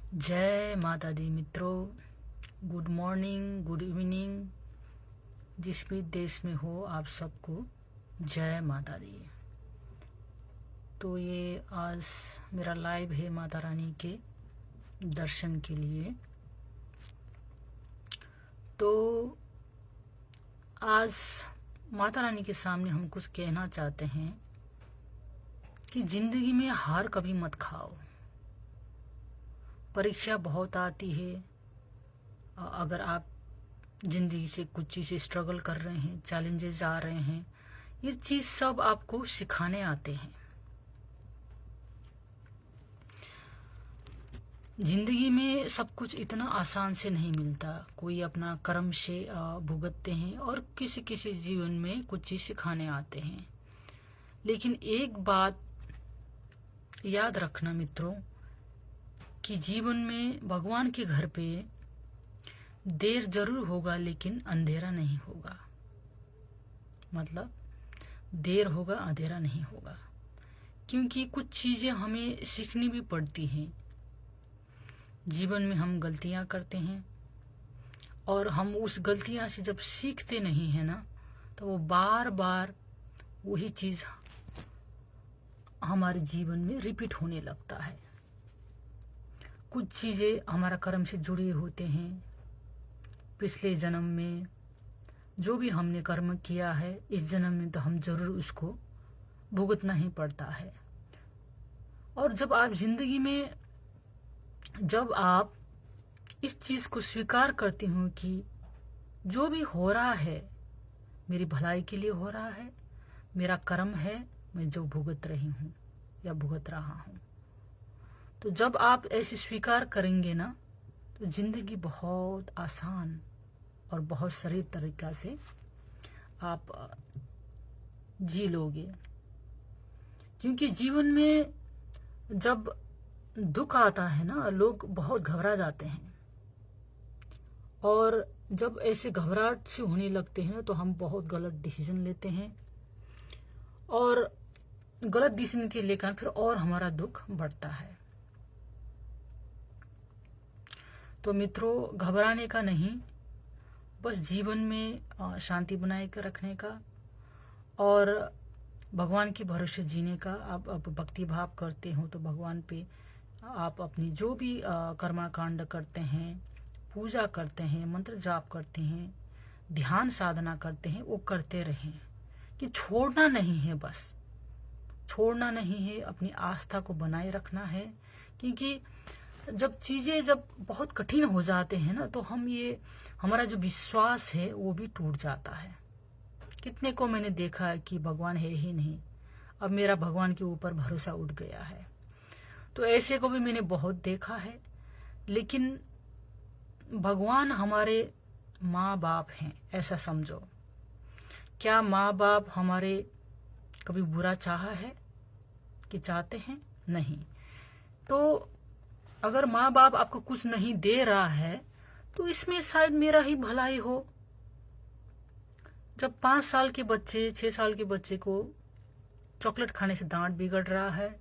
जय माता दी मित्रों। Good morning, good evening. जिस भी देश में हो आप सबको जय माता दी। तो ये आज मेरा लाइव है माता रानी के दर्शन के लिए। तो आज माता रानी के सामने हम कुछ कहना चाहते हैं कि ज़िंदगी में हार कभी मत खाओ। परीक्षा बहुत आती है। अगर आप ज़िंदगी से कुछ चीज़ें स्ट्रगल कर रहे हैं, चैलेंजेस आ रहे हैं, ये चीज़ सब आपको सिखाने आते हैं। ज़िंदगी में सब कुछ इतना आसान से नहीं मिलता। कोई अपना कर्म से भुगतते हैं और किसी किसी जीवन में कुछ चीज़ सिखाने आते हैं। लेकिन एक बात याद रखना मित्रों कि जीवन में भगवान के घर पे देर जरूर होगा लेकिन अंधेरा नहीं होगा। मतलब देर होगा, अंधेरा नहीं होगा। क्योंकि कुछ चीज़ें हमें सीखनी भी पड़ती हैं। जीवन में हम गलतियां करते हैं और हम उस गलतियां से जब सीखते नहीं हैं ना, तो वो बार बार वही चीज़ हमारे जीवन में रिपीट होने लगता है। कुछ चीज़ें हमारा कर्म से जुड़े होते हैं। पिछले जन्म में जो भी हमने कर्म किया है, इस जन्म में तो हम जरूर उसको भुगतना ही पड़ता है। और जब आप जिंदगी में जब आप इस चीज़ को स्वीकार करते हो कि जो भी हो रहा है मेरी भलाई के लिए हो रहा है, मेरा कर्म है, मैं जो भुगत रही हूँ या भुगत रहा हूँ, तो जब आप ऐसे स्वीकार करेंगे ना, तो जिंदगी बहुत आसान और बहुत सरल तरीका से आप जी लोगे। क्योंकि जीवन में जब दुख आता है ना, लोग बहुत घबरा जाते हैं। और जब ऐसे घबराहट से होने लगते हैं तो हम बहुत गलत डिसीजन लेते हैं और गलत डिसीजन के लेकर फिर और हमारा दुख बढ़ता है। तो मित्रों, घबराने का नहीं, बस जीवन में शांति बनाए कर रखने का और भगवान के भरोसे जीने का। आप भक्ति भाव करते हो तो भगवान पे आप अपनी जो भी कर्मकांड करते हैं, पूजा करते हैं, मंत्र जाप करते हैं, ध्यान साधना करते हैं, वो करते रहें। कि छोड़ना नहीं है, बस छोड़ना नहीं है, अपनी आस्था को बनाए रखना है। क्योंकि जब चीज़ें जब बहुत कठिन हो जाते हैं ना, तो हमारा जो विश्वास है वो भी टूट जाता है। कितने को मैंने देखा है कि भगवान है ही नहीं, अब मेरा भगवान के ऊपर भरोसा उठ गया है। तो ऐसे को भी मैंने बहुत देखा है। लेकिन भगवान हमारे माँ बाप हैं, ऐसा समझो। क्या माँ बाप हमारे कभी बुरा चाहा है कि चाहते हैं? नहीं। तो अगर माँ बाप आपको कुछ नहीं दे रहा है तो इसमें शायद मेरा ही भलाई हो। जब 5 साल के बच्चे, 6 साल के बच्चे को चॉकलेट खाने से दांत बिगड़ रहा है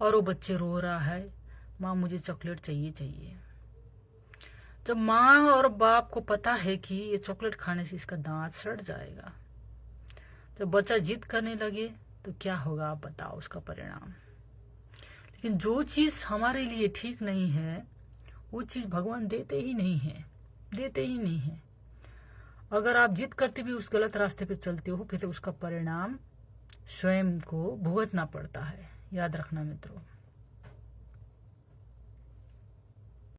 और वो बच्चे रो रहा है, माँ मुझे चॉकलेट चाहिए चाहिए। जब माँ और बाप को पता है कि ये चॉकलेट खाने से इसका दांत सड़ जाएगा, जब बच्चा जिद करने लगे तो क्या होगा आप बताओ उसका परिणाम। लेकिन जो चीज़ हमारे लिए ठीक नहीं है वो चीज़ भगवान देते ही नहीं है, देते ही नहीं है। अगर आप जिद करते भी उस गलत रास्ते पे चलते हो, फिर उसका परिणाम स्वयं को भुगतना पड़ता है। याद रखना मित्रों।